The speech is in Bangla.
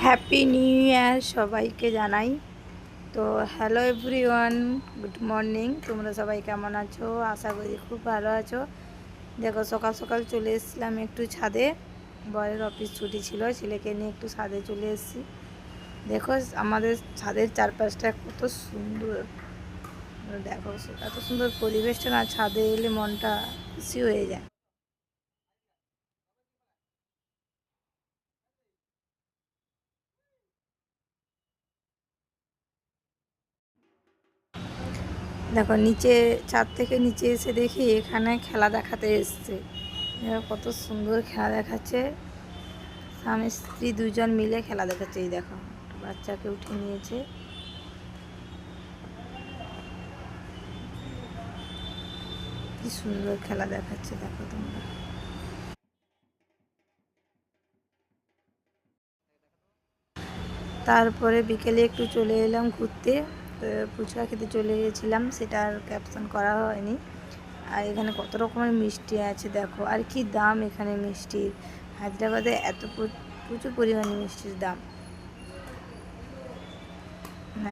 হ্যাপি নিউ ইয়ার সবাইকে জানাই। তো হ্যালো এভরিওয়ান, গুড মর্নিং। তোমরা সবাই কেমন আছো? আশা করি খুব ভালো আছো। দেখো, সকাল সকাল চলে এসেছিলাম একটু ছাদে। বরের অফিস ছুটি ছিল, ছেলেকে নিয়ে একটু ছাদে চলে এসেছি। দেখো আমাদের ছাদের চারপাশটা কত সুন্দর। দেখো এত সুন্দর পরিবেশটা না, ছাদে এলে মনটা খুশি হয়ে যায়। দেখো নিচে, ছাদ থেকে নিচে এসে দেখি এখানে খেলা দেখাতে এসছে। দেখো কত সুন্দর খেলা দেখাচ্ছে। স্বামী স্ত্রী দুজন মিলে খেলা দেখাচ্ছে। এই দেখো বাচ্চাকে উঠে নিয়েছে, কি সুন্দর খেলা দেখাচ্ছে দেখো তোমরা। তারপরে বিকেলে একটু চলে এলাম ঘুরতে। ফুচকা খেতে চলে গেছিলাম, সেটা আর ক্যাপশন করা হয়নি। আর এখানে কত রকমের মিষ্টি আছে দেখো, আর কি দাম এখানে মিষ্টির। হায়দ্রাবাদে এত প্রচুর পরিমাণে মিষ্টির দাম।